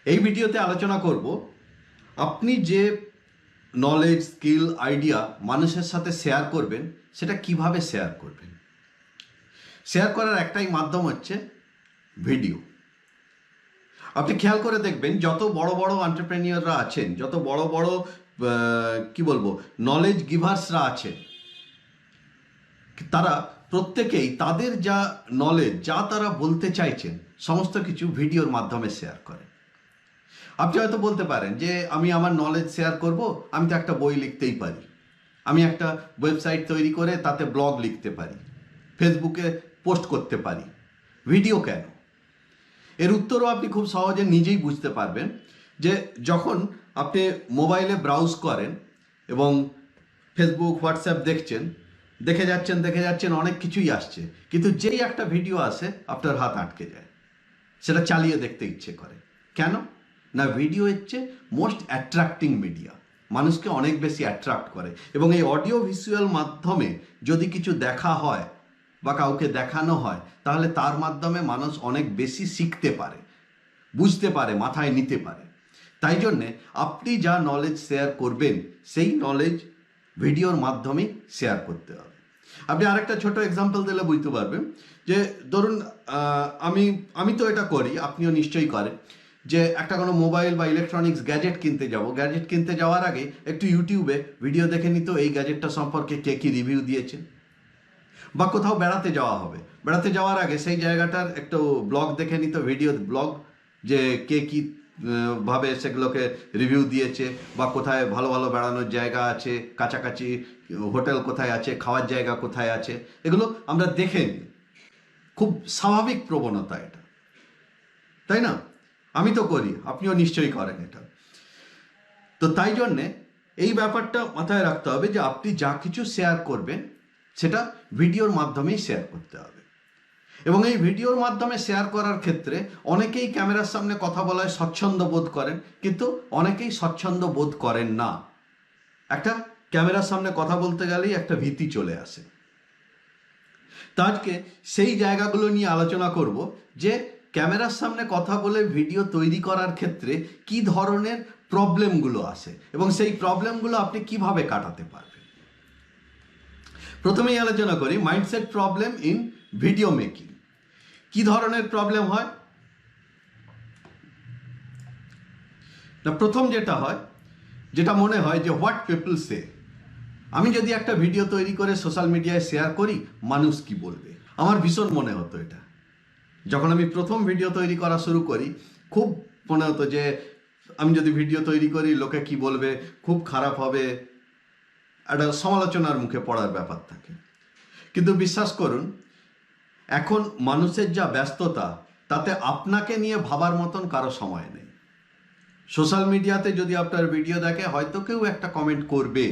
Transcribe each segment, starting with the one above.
এই ভিডিওতে আলোচনা করব আপনি যে নলেজ, স্কিল, আইডিয়া মানুষের সাথে শেয়ার করবেন সেটা কিভাবে শেয়ার করবেন। শেয়ার করার একটাই মাধ্যম হচ্ছে ভিডিও। আপনি খেয়াল করে দেখবেন যত বড় বড় এন্টারপ্রেনিয়ররা আছেন, যত বড় বড় নলেজ গিভার্সরা আছেন, তারা প্রত্যেকেই তাদের যা নলেজ, যা তারা বলতে চাইছেন সমস্ত কিছু ভিডিওর মাধ্যমে শেয়ার করে। আপনি হয়তো বলতে পারেন যে আমি আমার নলেজ শেয়ার করব, আমি তো একটা বই লিখতেই পারি, আমি একটা ওয়েবসাইট তৈরি করে তাতে ব্লগ লিখতে পারি, ফেসবুকে পোস্ট করতে পারি, ভিডিও কেন? এর উত্তরও আপনি খুব সহজে নিজেই বুঝতে পারবেন যে যখন আপনি মোবাইলে ব্রাউজ করেন এবং ফেসবুক, হোয়াটসঅ্যাপ দেখে যাচ্ছেন অনেক কিছুই আসছে, কিন্তু যেই একটা ভিডিও আসে আপনার হাত আটকে যায়, সেটা চালিয়ে দেখতে ইচ্ছে করে। কেন না? ভিডিও হচ্ছে মোস্ট অ্যাট্রাক্টিং মিডিয়া, মানুষকে অনেক বেশি অ্যাট্রাক্ট করে। এবং এই অডিও ভিজুয়াল মাধ্যমে যদি কিছু দেখা হয় বা কাউকে দেখানো হয়, তাহলে তার মাধ্যমে মানুষ অনেক বেশি শিখতে পারে, বুঝতে পারে, মাথায় নিতে পারে। তাই জন্যে আপনি যা নলেজ শেয়ার করবেন সেই নলেজ ভিডিওর মাধ্যমেই শেয়ার করতে হবে। আপনি আরেকটা ছোট এক্সাম্পল দিলে বুঝতে পারবেন যে ধরুন আমি তো এটা করি, আপনিও নিশ্চয়ই করেন, যে একটা কোনো মোবাইল বা ইলেকট্রনিক্স গ্যাজেট কিনতে যাওয়ার আগে একটু ইউটিউবে ভিডিও দেখে নিত এই গ্যাজেটটা সম্পর্কে কে কী রিভিউ দিয়েছে। বা কোথাও বেড়াতে যাওয়া হবে, বেড়াতে যাওয়ার আগে সেই জায়গাটার একটু ব্লগ দেখে নিত, ভিডিও ব্লগ, যে কে কী ভাবে সেগুলোকে রিভিউ দিয়েছে, বা কোথায় ভালো ভালো বেড়ানোর জায়গা আছে, কাছাকাছি হোটেল কোথায় আছে, খাওয়ার জায়গা কোথায় আছে, এগুলো আমরা দেখে নিই। খুব স্বাভাবিক প্রবণতা এটা, তাই না? আমি তো করি, আপনিও নিশ্চয়ই করেন এটা। তো তাই জন্যে এই ব্যাপারটা মাথায় রাখতে হবে যে আপনি যা কিছু শেয়ার করবেন সেটা ভিডিওর মাধ্যমেই শেয়ার করতে হবে। এবং এই ভিডিওর মাধ্যমে শেয়ার করার ক্ষেত্রে অনেকেই ক্যামেরার সামনে কথা বলায় স্বচ্ছন্দ বোধ করেন, কিন্তু অনেকেই স্বচ্ছন্দ বোধ করেন না। একটা ক্যামেরার সামনে কথা বলতে গেলেই একটা ভীতি চলে আসে। তো আজকে সেই জায়গাগুলো নিয়ে আলোচনা করব যে ক্যামেরার সামনে কথা বলে ভিডিও তৈরি করার ক্ষেত্রে কি ধরনের প্রবলেমগুলো আসে এবং সেই প্রবলেমগুলো আপনি কিভাবে কাটাতে পারবেন। প্রথমেই আলোচনা করি mindset problem in video making. কি ধরনের প্রবলেম হয় না? প্রথম যেটা মনে হয় যে হোয়াট পিপল সে। আমি যদি একটা ভিডিও তৈরি করে সোশ্যাল মিডিয়ায় শেয়ার করি, মানুষ কি বলবে? আমার ভীষণ মনে হতো এটা। যখন আমি প্রথম ভিডিও তৈরি করা শুরু করি, খুব মনে হতো যে আমি যদি ভিডিও তৈরি করি লোকে কি বলবে, খুব খারাপ হবে, একটা সমালোচনার মুখে পড়ার ব্যাপার থাকে। কিন্তু বিশ্বাস করুন, এখন মানুষের যা ব্যস্ততা, তাতে আপনাকে নিয়ে ভাবার মতন কারো সময় নেই। সোশ্যাল মিডিয়াতে যদি আপনার ভিডিও দেখে, হয়তো কেউ একটা কমেন্ট করবে,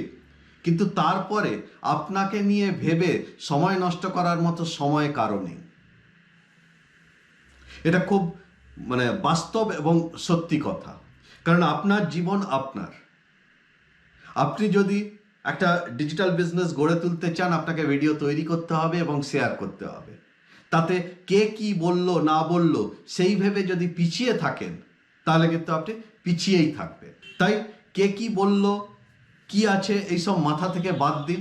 কিন্তু তারপরে আপনাকে নিয়ে ভেবে সময় নষ্ট করার মতো সময় কারো নেই। এটা খুব বাস্তব এবং সত্যি কথা। কারণ আপনার জীবন আপনার। আপনি যদি একটা ডিজিটাল বিজনেস গড়ে তুলতে চান, আপনাকে ভিডিও তৈরি করতে হবে এবং শেয়ার করতে হবে। তাতে কে কি বলল না বলল সেই ভেবে যদি পিছিয়ে থাকেন, তাহলে কিন্তু আপনি পিছিয়েই থাকবেন। তাই কে কি বলল, কি আছে, এইসব মাথা থেকে বাদ দিন।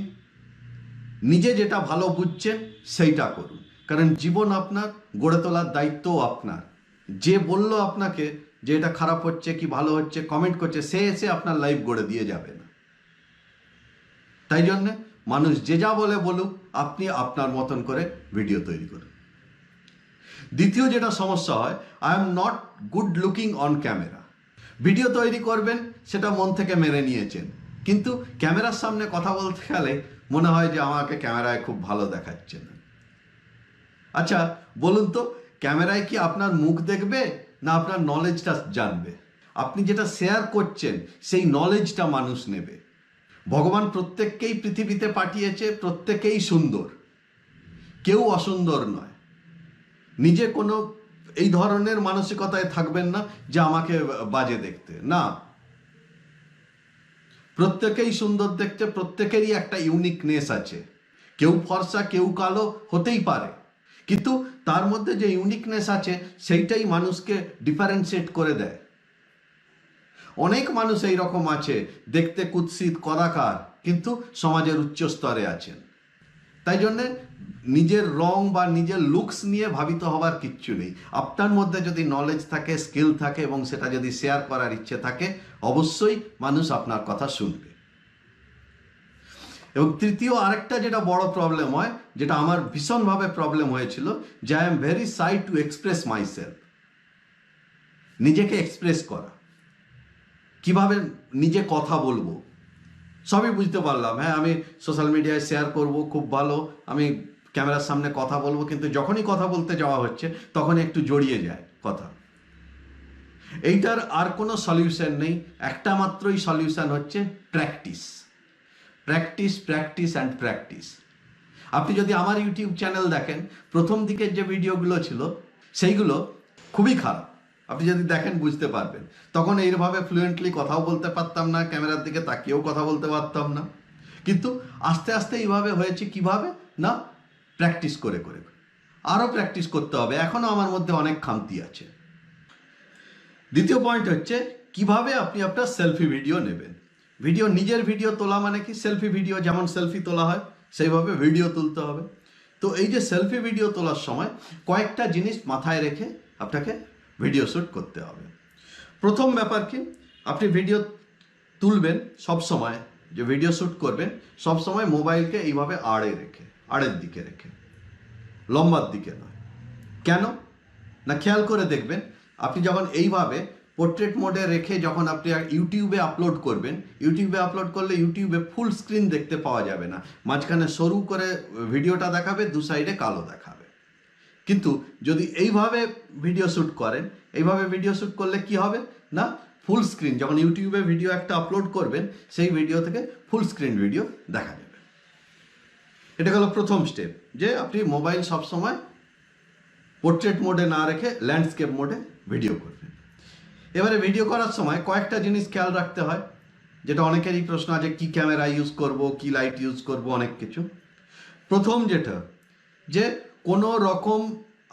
নিজে যেটা ভালো বুঝছেন সেইটা করুন। কারণ জীবন আপনার, গড়ে তোলার দায়িত্বও আপনার। যে বলল আপনাকে যে এটা খারাপ হচ্ছে কি ভালো হচ্ছে, কমেন্ট করছে, সে এসে আপনার লাইফ গড়ে দিয়ে যাবে না। তাই জন্যে মানুষ যে যা বলে বলুক, আপনি আপনার মতন করে ভিডিও তৈরি করুন। দ্বিতীয় যেটা সমস্যা হয়, I am not good looking on camera. Video তৈরি করবেন, সেটা মন থেকে মেনে নিয়েছেন, কিন্তু ক্যামেরার সামনে কথা বলতে গেলে মনে হয় যে আমাকে ক্যামেরায় খুব ভালো দেখাচ্ছে না। আচ্ছা বলুন তো, ক্যামেরায় কি আপনার মুখ দেখবে না আপনার নলেজটা জানবে? আপনি যেটা শেয়ার করছেন সেই নলেজটা মানুষ নেবে। ভগবান প্রত্যেককেই পৃথিবীতে পাঠিয়েছে, প্রত্যেকেই সুন্দর, কেউ অসুন্দর নয়। নিজে কোনো এই ধরনের মানসিকতায় থাকবেন না যে আমাকে বাজে দেখতে, না। প্রত্যেকেই সুন্দর দেখতে, প্রত্যেকেরই একটা ইউনিকনেস আছে। কেউ ফর্সা, কেউ কালো হতেই পারে, কিন্তু তার মধ্যে যে ইউনিকনেস আছে সেইটাই মানুষকে ডিফারেন্সিয়েট করে দেয়। অনেক মানুষ এই রকম আছে, দেখতে কুৎসিত কদাকার, কিন্তু সমাজের উচ্চ স্তরে আছেন। তাই জন্যে নিজের রং বা নিজের লুকস নিয়ে ভাবিত হবার কিচ্ছু নেই। আপনার মধ্যে যদি নলেজ থাকে, স্কিল থাকে এবং সেটা যদি শেয়ার করার ইচ্ছে থাকে, অবশ্যই মানুষ আপনার কথা শুনবে। এবং তৃতীয় আরেকটা যেটা বড় প্রবলেম হয়, যেটা আমার ভীষণভাবে প্রবলেম হয়েছিল, যে I am very shy to express myself. নিজেকে এক্সপ্রেস করা, কিভাবে নিজে কথা বলবো, সবই বুঝতে পারলাম। হ্যাঁ, আমি সোশ্যাল মিডিয়ায় শেয়ার করব, খুব ভালো, আমি ক্যামেরার সামনে কথা বলবো, কিন্তু যখনই কথা বলতে যাওয়া হচ্ছে তখনই একটু জড়িয়ে যায় কথা। এইটার আর কোনো সলিউশন নেই, একটা মাত্রই সলিউশন হচ্ছে practice, practice, practice and practice. আপনি যদি আমার ইউটিউব চ্যানেল দেখেন, প্রথম দিকের যে ভিডিওগুলো ছিল সেইগুলো খুবই খারাপ। আপনি যদি দেখেন বুঝতে পারবেন, তখন এইভাবে ফ্লুয়েন্টলি কথাও বলতে পারতাম না, ক্যামেরার দিকে তাকিয়েও কথা বলতে পারতাম না। কিন্তু আস্তে আস্তে এইভাবে হয়েছে, কিভাবে না, প্র্যাকটিস করে করে। আরও প্র্যাকটিস করতে হবে, এখনও আমার মধ্যে অনেক খামতি আছে। দ্বিতীয় পয়েন্ট হচ্ছে কিভাবে আপনি আপনার সেলফি ভিডিও নেবেন। নিজের ভিডিও তোলা মানে কি, সেলফি ভিডিও যেমন সেলফি তোলা হয় সেইভাবে ভিডিও তুলতে হবে। তো এই যে সেলফি ভিডিও তোলার সময় কয়েকটা জিনিস মাথায় রেখে আপনাকে ভিডিও শ্যুট করতে হবে। প্রথম ব্যাপার কি, আপনি ভিডিও তুলবেন সব সময়, যে ভিডিও শ্যুট করবেন সব সময় মোবাইলকে এইভাবে আড়ের দিকে রেখে, লম্বার দিকে নয়। কেন না, খেয়াল করে দেখবেন, আপনি যখন এইভাবে পোর্ট্রেট মোডে রেখে যখন আপনি ইউটিউবে আপলোড করবেন, ইউটিউবে ফুল স্ক্রিন দেখতে পাওয়া যাবে না, মাঝখানে সরু করে ভিডিওটা দেখাবে, দু সাইডে কালো দেখাবে। কিন্তু যদি এইভাবে ভিডিও শ্যুট করেন, এইভাবে ভিডিও শ্যুট করলে কি হবে না, ফুল স্ক্রিন, যখন ইউটিউবে ভিডিও একটা আপলোড করবেন সেই ভিডিও থেকে ফুল স্ক্রিন ভিডিও দেখা যাবে। এটা হলো প্রথম স্টেপ, যে আপনি মোবাইল সবসময় পোর্ট্রেট মোডে না রেখে ল্যান্ডস্কেপ মোডে ভিডিও করবেন। এবারে ভিডিও করার সময় কয়েকটা জিনিস খেয়াল রাখতে হয়, যেটা অনেকেরই প্রশ্ন আছে, কি ক্যামেরা ইউজ করব, কি লাইট ইউজ করব, অনেক কিছু। প্রথম যেটা, যে কোনো রকম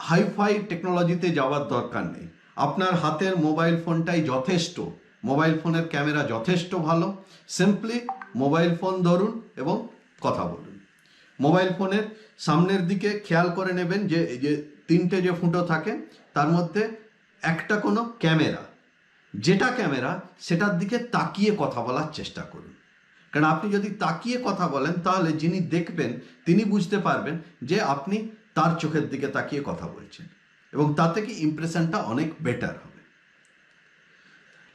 হাইফাই টেকনোলজিতে যাওয়ার দরকার নেই, আপনার হাতের মোবাইল ফোনটাই যথেষ্ট। মোবাইল ফোনের ক্যামেরা যথেষ্ট ভালো। সিম্পলি মোবাইল ফোন ধরুন এবং কথা বলুন। মোবাইল ফোনের সামনের দিকে খেয়াল করে নেবেন যে এই যে তিনটে যে ফুটো থাকে তার মধ্যে একটা কোনো ক্যামেরা, যেটা ক্যামেরা সেটার দিকে তাকিয়ে কথা বলার চেষ্টা করুন। কারণ আপনি যদি তাকিয়ে কথা বলেন তাহলে যিনি দেখবেন তিনি বুঝতে পারবেন যে আপনি তার চোখের দিকে তাকিয়ে কথা বলছেন, এবং তাতে কি ইমপ্রেশনটা অনেক বেটার হবে।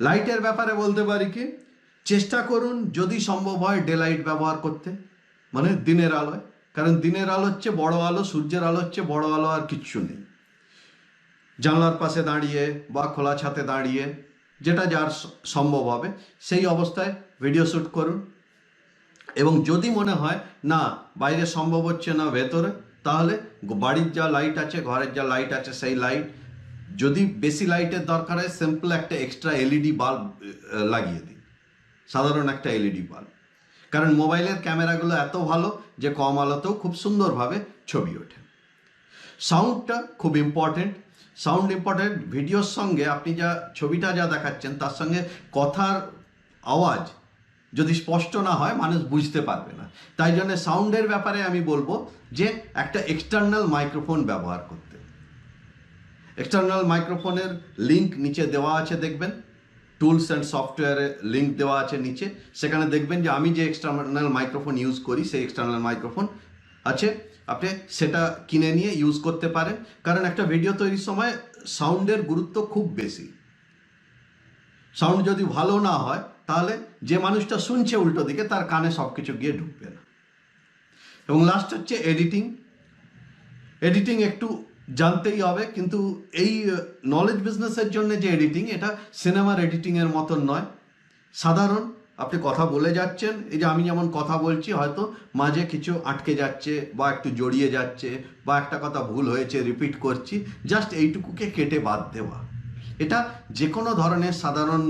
লাইটের ব্যাপারে বলতে পারি কি, চেষ্টা করুন যদি সম্ভব হয় ডে লাইট ব্যবহার করতে, মানে দিনের আলোয়। কারণ দিনের আলো হচ্ছে বড় আলো, সূর্যের আলো হচ্ছে বড় আলো, আর কিচ্ছু নেই। জানলার পাশে দাঁড়িয়ে বা খোলা ছাদে দাঁড়িয়ে, যেটা যার সম্ভব হবে সেই অবস্থায় ভিডিও শ্যুট করুন। এবং যদি মনে হয় না বাইরে সম্ভব হচ্ছে না ভেতরে, তাহলে বাড়ির যা লাইট আছে, ঘরের যা লাইট আছে সেই লাইট, যদি বেশি লাইটের দরকার হয় সিম্পল একটা এক্সট্রা এলইডি বাল্ব লাগিয়ে দিন, সাধারণ একটা এলইডি বাল্ব। কারণ মোবাইলের ক্যামেরাগুলো এত ভালো যে কম আলোতেও খুব সুন্দরভাবে ছবি ওঠে। সাউন্ডটা খুব ইম্পর্টেন্ট। ভিডিওর সঙ্গে আপনি যা ছবিটা যা দেখাচ্ছেন তার সঙ্গে কথার আওয়াজ যদি স্পষ্ট না হয় মানুষ বুঝতে পারবে না। তাই জন্য সাউন্ডের ব্যাপারে আমি বলবো যে একটা এক্সটার্নাল মাইক্রোফোন ব্যবহার করতে। এক্সটার্নাল মাইক্রোফোনের লিঙ্ক নিচে দেওয়া আছে, দেখবেন টুলস অ্যান্ড সফটওয়্যারে লিঙ্ক দেওয়া আছে নিচে, সেখানে দেখবেন যে আমি যে এক্সটার্নাল মাইক্রোফোন ইউজ করি সেই এক্সটার্নাল মাইক্রোফোন আছে, আপনি সেটা কিনে নিয়ে ইউজ করতে পারেন। কারণ একটা ভিডিও তৈরির সময় সাউন্ডের গুরুত্ব খুব বেশি। সাউন্ড যদি ভালো না হয় তাহলে যে মানুষটা শুনছে উল্টো দিকে তার কানে সব কিছু গিয়ে ঢুকবে না। এবং লাস্ট হচ্ছে এডিটিং একটু জানতেই হবে, কিন্তু এই নলেজ বিজনেসের জন্য যে এডিটিং, এটা সিনেমার এডিটিংয়ের মতন নয়। সাধারণ আপনি কথা বলে যাচ্ছেন, এই যে আমি যেমন কথা বলছি, হয়তো মাঝে কিছু আটকে যাচ্ছে বা একটু জড়িয়ে যাচ্ছে বা একটা কথা ভুল হয়েছে রিপিট করছি, জাস্ট এইটুকুকে কেটে বাদ দেওয়া। এটা যে কোনো ধরনের সাধারণ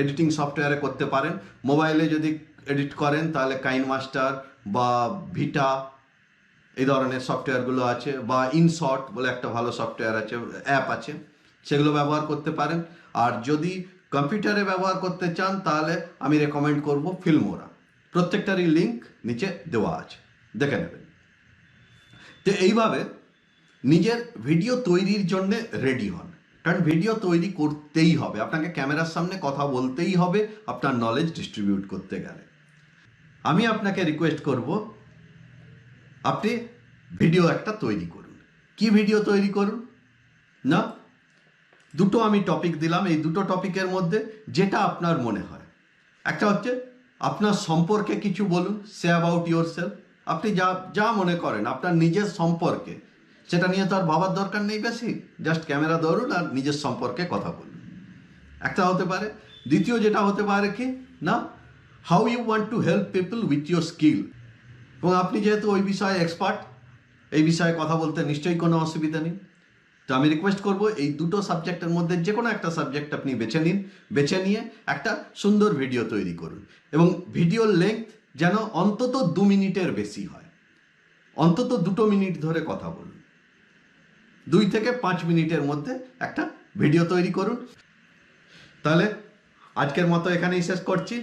এডিটিং সফটওয়্যারে করতে পারেন। মোবাইলে যদি এডিট করেন তাহলে কাইনমাস্টার বা ভিটা এই ধরনের সফটওয়্যারগুলো আছে, বা ইনশট বলে একটা ভালো সফটওয়্যার আছে, অ্যাপ আছে, সেগুলো ব্যবহার করতে পারেন। আর যদি কম্পিউটারে ব্যবহার করতে চান তাহলে আমি রেকমেন্ড করব ফিল্মোরা। প্রত্যেকটারই লিঙ্ক নিচে দেওয়া আছে, দেখে নেবেন। তো এইভাবে নিজের ভিডিও তৈরির জন্য রেডি হন, কারণ ভিডিও তৈরি করতেই হবে, আপনাকে ক্যামেরার সামনে কথা বলতেই হবে আপনার নলেজ ডিস্ট্রিবিউট করতে গেলে। আমি আপনাকে রিকোয়েস্ট করব আপনি ভিডিও একটা তৈরি করুন। কি ভিডিও তৈরি করুন না, দুটো আমি টপিক দিলাম, এই দুটো টপিকের মধ্যে যেটা আপনার মনে হয়। একটা হচ্ছে আপনার সম্পর্কে কিছু বলুন, সে অ্যাবাউট ইয়োর সেলফ। আপনি যা যা মনে করেন আপনার নিজের সম্পর্কে, সেটা নিয়ে তো আর ভাবার দরকার নেই বেশি, জাস্ট ক্যামেরা ধরুন আর নিজের সম্পর্কে কথা বলুন, একটা হতে পারে। দ্বিতীয় যেটা হতে পারে কি না, how you want to help people with your skill. এবং আপনি যেহেতু ওই বিষয়ে এক্সপার্ট, এই বিষয়ে কথা বলতে নিশ্চয়ই কোনো অসুবিধা নেই। তো আমি রিকোয়েস্ট করব এই দুটো সাবজেক্টের মধ্যে যে কোনো একটা সাবজেক্ট আপনি বেছে নিন, বেছে নিয়ে একটা সুন্দর ভিডিও তৈরি করুন। এবং ভিডিওর লেংথ যেন অন্তত 2 মিনিটের বেশি হয়, অন্তত 2 মিনিট ধরে কথা বলুন, 2 থেকে 5 মিনিটের মধ্যে একটা ভিডিও তৈরি করুন। তাহলে আজকের মতো এখানেই শেষ করছি।